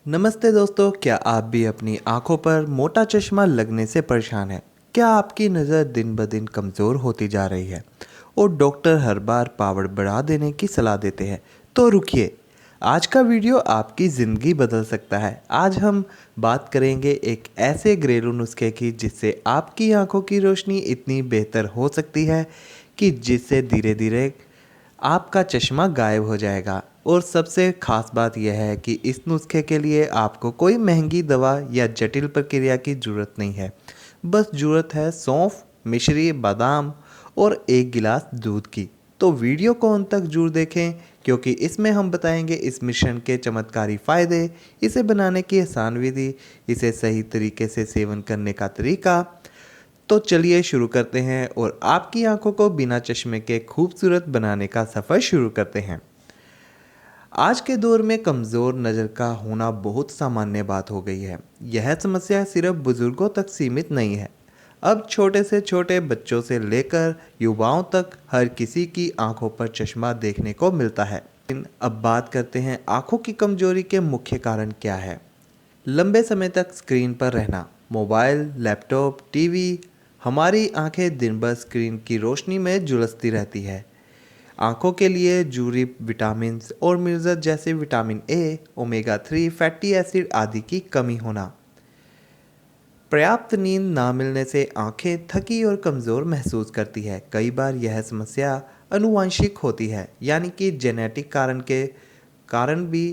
नमस्ते दोस्तों, क्या आप भी अपनी आंखों पर मोटा चश्मा लगने से परेशान हैं? क्या आपकी नज़र दिन ब दिन कमज़ोर होती जा रही है और डॉक्टर हर बार पावर बढ़ा देने की सलाह देते हैं? तो रुकिए, आज का वीडियो आपकी ज़िंदगी बदल सकता है। आज हम बात करेंगे एक ऐसे घरेलू नुस्खे की जिससे आपकी आंखों की रोशनी इतनी बेहतर हो सकती है कि जिससे धीरे धीरे आपका चश्मा गायब हो जाएगा। और सबसे ख़ास बात यह है कि इस नुस्खे के लिए आपको कोई महंगी दवा या जटिल प्रक्रिया की ज़रूरत नहीं है। बस ज़रूरत है सौंफ, मिश्री, बादाम और एक गिलास दूध की। तो वीडियो को अंत तक जरूर देखें, क्योंकि इसमें हम बताएंगे इस मिश्रण के चमत्कारी फ़ायदे, इसे बनाने की आसान विधि, इसे सही तरीके से सेवन करने का तरीका। तो चलिए शुरू करते हैं और आपकी आंखों को बिना चश्मे के खूबसूरत बनाने का सफ़र शुरू करते हैं। आज के दौर में कमज़ोर नज़र का होना बहुत सामान्य बात हो गई है। यह समस्या सिर्फ बुज़ुर्गों तक सीमित नहीं है। अब छोटे से छोटे बच्चों से लेकर युवाओं तक हर किसी की आंखों पर चश्मा देखने को मिलता है। लेकिन अब बात करते हैं आंखों की कमजोरी के मुख्य कारण क्या है। लंबे समय तक स्क्रीन पर रहना, मोबाइल, लैपटॉप, टीवी। हमारी आंखें दिन भर स्क्रीन की रोशनी में झुलसती रहती है। आंखों के लिए जरूरी विटामिन और मिनरल्स जैसे vitamin A, omega 3 fatty acid आदि की कमी होना। पर्याप्त नींद ना मिलने से आंखें थकी और कमज़ोर महसूस करती है। कई बार यह समस्या आनुवंशिक होती है, यानी कि जेनेटिक कारण भी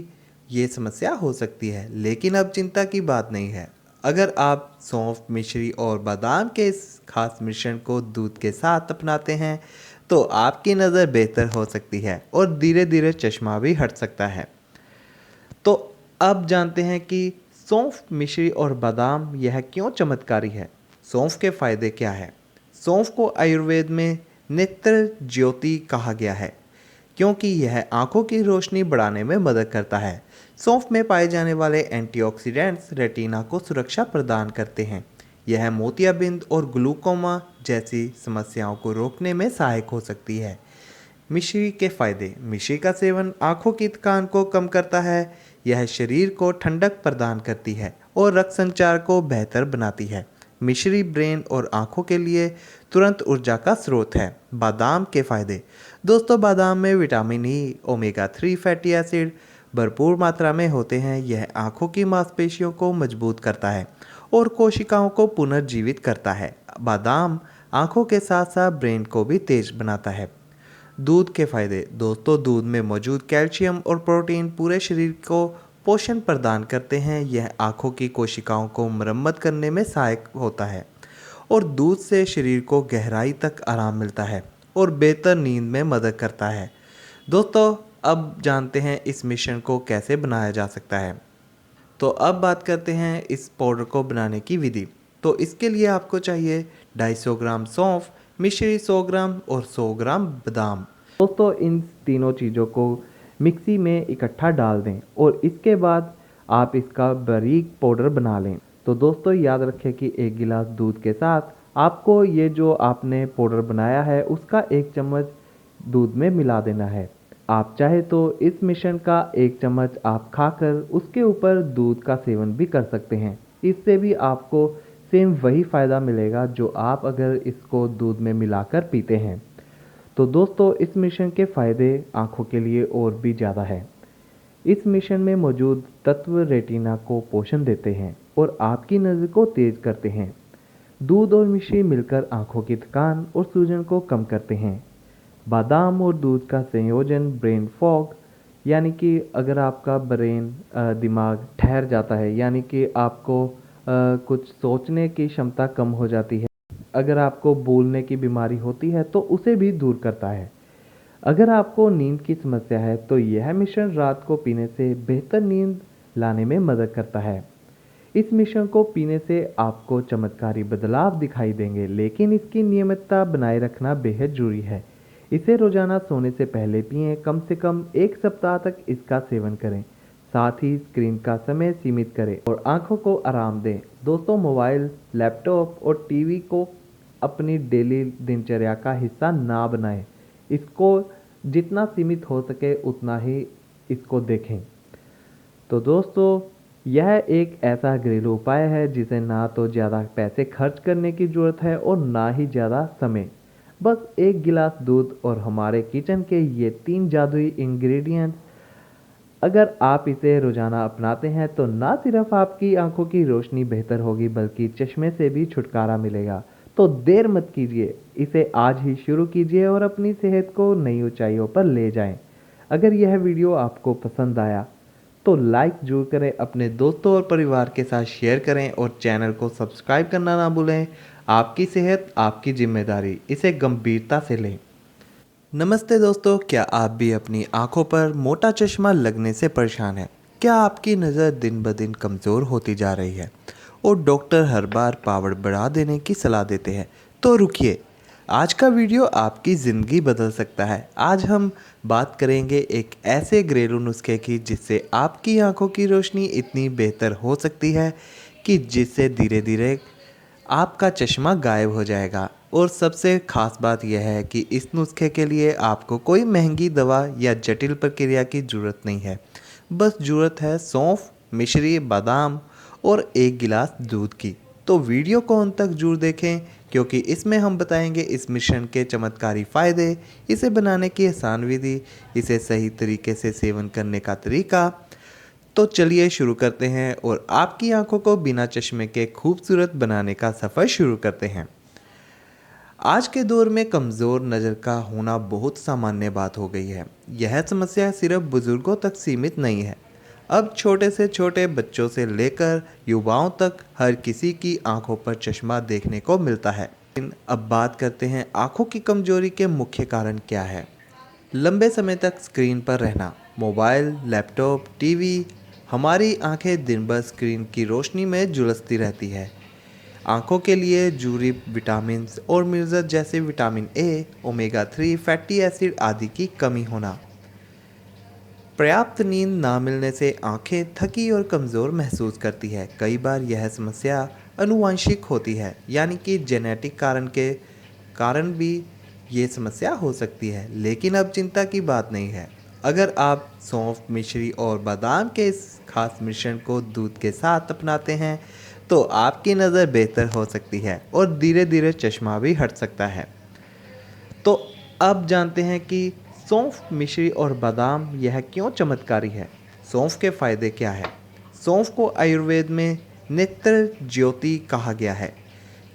ये समस्या हो सकती है। लेकिन अब चिंता की बात नहीं है। अगर आप सौंफ, मिश्री और बादाम के इस खास मिश्रण को दूध के साथ अपनाते हैं तो आपकी नज़र बेहतर हो सकती है और धीरे धीरे चश्मा भी हट सकता है। तो अब जानते हैं कि सौंफ, मिश्री और बादाम यह क्यों चमत्कारी है। सौंफ के फायदे क्या है। सौंफ को आयुर्वेद में नेत्र ज्योति कहा गया है, क्योंकि यह आंखों की रोशनी बढ़ाने में मदद करता है। सौंफ में पाए जाने वाले एंटीऑक्सीडेंट्स रेटिना को सुरक्षा प्रदान करते हैं। यह मोतियाबिंद और ग्लूकोमा जैसी समस्याओं को रोकने में सहायक हो सकती है। मिश्री के फायदे। मिश्री का सेवन आंखों की थकान को कम करता है। यह शरीर को ठंडक प्रदान करती है और रक्त संचार को बेहतर बनाती है। मिश्री ब्रेन और आंखों के लिए तुरंत ऊर्जा का स्रोत है। बादाम के फायदे। दोस्तों, बादाम में vitamin E, omega 3 fatty acid भरपूर मात्रा में होते हैं। यह आंखों की मांसपेशियों को मजबूत करता है और कोशिकाओं को पुनर्जीवित करता है। बादाम आंखों के साथ साथ ब्रेन को भी तेज बनाता है। दूध के फायदे। दोस्तों, दूध में मौजूद कैल्शियम और प्रोटीन पूरे शरीर को पोषण प्रदान करते हैं। यह आंखों की कोशिकाओं को मरम्मत करने में सहायक होता है और दूध से शरीर को गहराई तक आराम मिलता है और बेहतर नींद में मदद करता है। दोस्तों, अब जानते हैं इस मिश्रण को कैसे बनाया जा सकता है। तो अब बात करते हैं इस पाउडर को बनाने की विधि। तो इसके लिए आपको चाहिए 250 ग्राम सौंफ, मिश्री 100 ग्राम और 100 ग्राम बादाम। दोस्तों, इन तीनों चीज़ों को मिक्सी में इकट्ठा डाल दें और इसके बाद आप इसका बारीक पाउडर बना लें। तो दोस्तों, याद रखें कि एक गिलास दूध के साथ आपको ये जो आपने पाउडर बनाया है उसका 1 चम्मच दूध में मिला देना है। आप चाहे तो इस मिश्रण का 1 चम्मच आप खाकर उसके ऊपर दूध का सेवन भी कर सकते हैं। इससे भी आपको सेम वही फ़ायदा मिलेगा जो आप अगर इसको दूध में मिलाकर पीते हैं। तो दोस्तों, इस मिश्रण के फ़ायदे आँखों के लिए और भी ज़्यादा है। इस मिश्रण में मौजूद तत्व रेटिना को पोषण देते हैं और आपकी नज़र को तेज करते हैं। दूध और मिश्री मिलकर आँखों की थकान और सूजन को कम करते हैं। बादाम और दूध का संयोजन ब्रेन फॉग, यानी कि अगर आपका दिमाग ठहर जाता है, यानी कि आपको कुछ सोचने की क्षमता कम हो जाती है, अगर आपको भूलने की बीमारी होती है तो उसे भी दूर करता है। अगर आपको नींद की समस्या है तो यह मिश्रण रात को पीने से बेहतर नींद लाने में मदद करता है। इस मिश्रण को पीने से आपको चमत्कारी बदलाव दिखाई देंगे, लेकिन इसकी नियमितता बनाए रखना बेहद जरूरी है। इसे रोजाना सोने से पहले पिएं। कम से कम 1 सप्ताह तक इसका सेवन करें। साथ ही स्क्रीन का समय सीमित करें और आंखों को आराम दें। दोस्तों, मोबाइल, लैपटॉप और टीवी को अपनी डेली दिनचर्या का हिस्सा ना बनाएं। इसको जितना सीमित हो सके उतना ही इसको देखें। तो दोस्तों, यह एक ऐसा घरेलू उपाय है जिसे ना तो ज़्यादा पैसे खर्च करने की ज़रूरत है और ना ही ज़्यादा समय। बस एक गिलास दूध और हमारे किचन के ये 3 जादुई इंग्रेडिएंट्स। अगर आप इसे रोज़ाना अपनाते हैं तो ना सिर्फ आपकी आंखों की रोशनी बेहतर होगी बल्कि चश्मे से भी छुटकारा मिलेगा। तो देर मत कीजिए, इसे आज ही शुरू कीजिए और अपनी सेहत को नई ऊंचाइयों पर ले जाएं। अगर यह वीडियो आपको पसंद आया तो लाइक जरूर करें, अपने दोस्तों और परिवार के साथ शेयर करें और चैनल को सब्सक्राइब करना ना भूलें। आपकी सेहत आपकी जिम्मेदारी, इसे गंभीरता से लें। नमस्ते दोस्तों, क्या आप भी अपनी आंखों पर मोटा चश्मा लगने से परेशान हैं? क्या आपकी नज़र दिन ब दिन कमज़ोर होती जा रही है और डॉक्टर हर बार पावर बढ़ा देने की सलाह देते हैं? तो रुकिए, आज का वीडियो आपकी ज़िंदगी बदल सकता है। आज हम बात करेंगे एक ऐसे घरेलू नुस्खे की जिससे आपकी आंखों की रोशनी इतनी बेहतर हो सकती है कि जिससे धीरे धीरे आपका चश्मा गायब हो जाएगा। और सबसे ख़ास बात यह है कि इस नुस्खे के लिए आपको कोई महंगी दवा या जटिल प्रक्रिया की ज़रूरत नहीं है। बस ज़रूरत है सौंफ, मिश्री, बादाम और एक गिलास दूध की। तो वीडियो को अंत तक जरूर देखें क्योंकि इसमें हम बताएंगे इस मिश्रण के चमत्कारी फ़ायदे, इसे बनाने की आसान विधि, इसे सही तरीके से सेवन करने का तरीका। तो चलिए शुरू करते हैं और आपकी आंखों को बिना चश्मे के खूबसूरत बनाने का सफ़र शुरू करते हैं। आज के दौर में कमज़ोर नज़र का होना बहुत सामान्य बात हो गई है। यह समस्या सिर्फ बुज़ुर्गों तक सीमित नहीं है। अब छोटे से छोटे बच्चों से लेकर युवाओं तक हर किसी की आंखों पर चश्मा देखने को मिलता है। लेकिन अब बात करते हैं आंखों की कमजोरी के मुख्य कारण क्या है। लंबे समय तक स्क्रीन पर रहना, मोबाइल, लैपटॉप, टीवी। हमारी आंखें दिन भर स्क्रीन की रोशनी में झुलसती रहती है। आंखों के लिए जरूरी विटामिन और मिनरल्स जैसे vitamin A, omega 3 fatty acid आदि की कमी होना। पर्याप्त नींद ना मिलने से आंखें थकी और कमज़ोर महसूस करती है। कई बार यह समस्या आनुवंशिक होती है, यानी कि जेनेटिक कारण भी ये समस्या हो सकती है। लेकिन अब चिंता की बात नहीं है। अगर आप सौंफ, मिश्री और बादाम के इस खास मिश्रण को दूध के साथ अपनाते हैं तो आपकी नज़र बेहतर हो सकती है और धीरे धीरे चश्मा भी हट सकता है। तो अब जानते हैं कि सौंफ, मिश्री और बादाम यह क्यों चमत्कारी है। सौंफ के फायदे क्या है। सौंफ को आयुर्वेद में नेत्र ज्योति कहा गया है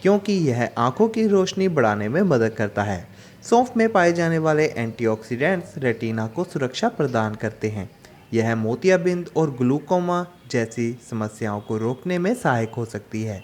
क्योंकि यह आंखों की रोशनी बढ़ाने में मदद करता है। सौंफ में पाए जाने वाले एंटीऑक्सीडेंट्स रेटिना को सुरक्षा प्रदान करते हैं। यह मोतियाबिंद और ग्लूकोमा जैसी समस्याओं को रोकने में सहायक हो सकती है।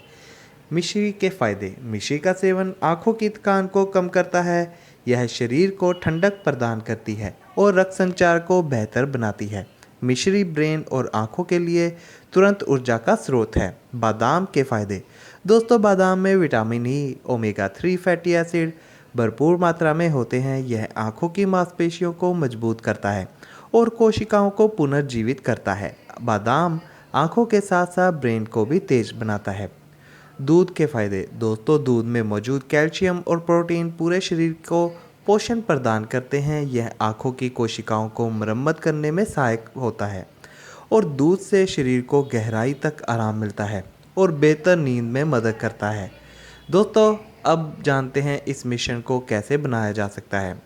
मिश्री के फायदे। मिश्री का सेवन आंखों की थकान को कम करता है। यह शरीर को ठंडक प्रदान करती है और रक्त संचार को बेहतर बनाती है। मिश्री ब्रेन और आंखों के लिए तुरंत ऊर्जा का स्रोत है। बादाम के फायदे। दोस्तों, बादाम में vitamin E, omega 3 fatty acid भरपूर मात्रा में होते हैं। यह आंखों की मांसपेशियों को मजबूत करता है और कोशिकाओं को पुनर्जीवित करता है। बादाम आंखों के साथ साथ ब्रेन को भी तेज बनाता है। दूध के फायदे। दोस्तों, दूध में मौजूद कैल्शियम और प्रोटीन पूरे शरीर को पोषण प्रदान करते हैं। यह आंखों की कोशिकाओं को मरम्मत करने में सहायक होता है और दूध से शरीर को गहराई तक आराम मिलता है और बेहतर नींद में मदद करता है। दोस्तों, अब जानते हैं इस मिश्रण को कैसे बनाया जा सकता है।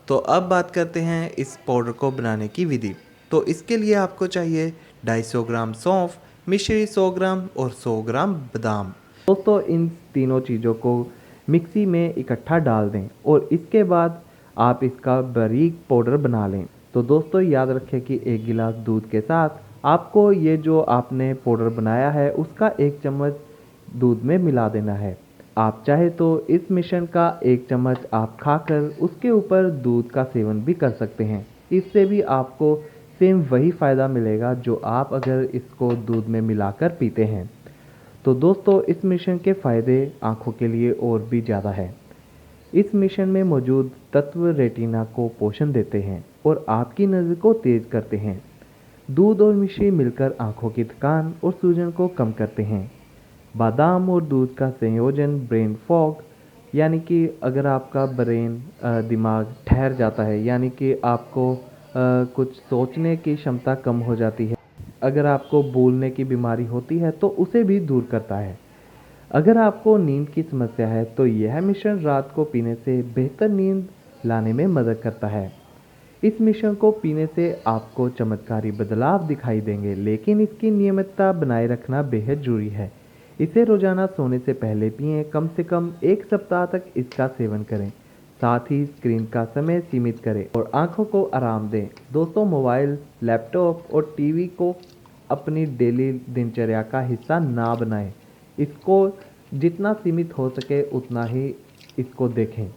तो अब बात करते हैं इस पाउडर को बनाने की विधि। तो इसके लिए आपको चाहिए 250 ग्राम सौंफ, मिश्री 100 ग्राम और 100 ग्राम बादाम। दोस्तों, इन तीनों चीज़ों को मिक्सी में इकट्ठा डाल दें और इसके बाद आप इसका बारीक पाउडर बना लें। तो दोस्तों, याद रखें कि एक गिलास दूध के साथ आपको ये जो आपने पाउडर बनाया है उसका 1 चम्मच दूध में मिला देना है। आप चाहे तो इस मिश्रण का 1 चम्मच आप खाकर उसके ऊपर दूध का सेवन भी कर सकते हैं। इससे भी आपको सेम वही फ़ायदा मिलेगा जो आप अगर इसको दूध में मिलाकर पीते हैं। तो दोस्तों, इस मिश्रण के फ़ायदे आँखों के लिए और भी ज़्यादा है। इस मिश्रण में मौजूद तत्व रेटिना को पोषण देते हैं और आपकी नज़र को तेज करते हैं। दूध और मिश्री मिलकर आँखों की थकान और सूजन को कम करते हैं। बादाम और दूध का संयोजन ब्रेन फॉग, यानी कि अगर आपका दिमाग ठहर जाता है, यानी कि आपको कुछ सोचने की क्षमता कम हो जाती है, अगर आपको भूलने की बीमारी होती है तो उसे भी दूर करता है। अगर आपको नींद की समस्या है तो यह मिश्रण रात को पीने से बेहतर नींद लाने में मदद करता है। इस मिश्रण को पीने से आपको चमत्कारी बदलाव दिखाई देंगे, लेकिन इसकी नियमितता बनाए रखना बेहद जरूरी है। इसे रोजाना सोने से पहले पिएं, कम से कम 1 सप्ताह तक इसका सेवन करें। साथ ही स्क्रीन का समय सीमित करें और आंखों को आराम दें। दोस्तों, मोबाइल, लैपटॉप और टीवी को अपनी डेली दिनचर्या का हिस्सा ना बनाएं। इसको जितना सीमित हो सके उतना ही इसको देखें।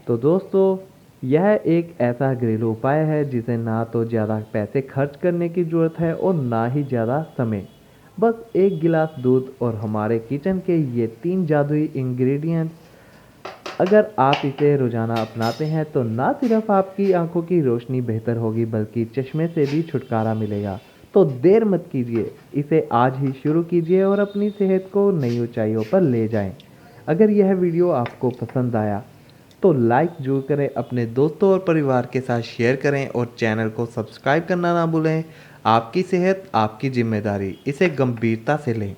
तो दोस्तों, यह एक ऐसा घरेलू उपाय है जिसे ना तो ज़्यादा पैसे खर्च करने की ज़रूरत है और ना ही ज़्यादा समय। बस 1 गिलास दूध और हमारे किचन के ये 3 जादुई इंग्रेडिएंट्स। अगर आप इसे रोज़ाना अपनाते हैं तो ना सिर्फ आपकी आंखों की रोशनी बेहतर होगी बल्कि चश्मे से भी छुटकारा मिलेगा। तो देर मत कीजिए, इसे आज ही शुरू कीजिए और अपनी सेहत को नई ऊंचाइयों पर ले जाएं। अगर यह वीडियो आपको पसंद आया तो लाइक जरूर करें, अपने दोस्तों और परिवार के साथ शेयर करें और चैनल को सब्सक्राइब करना ना भूलें। आपकी सेहत आपकी जिम्मेदारी, इसे गंभीरता से लें।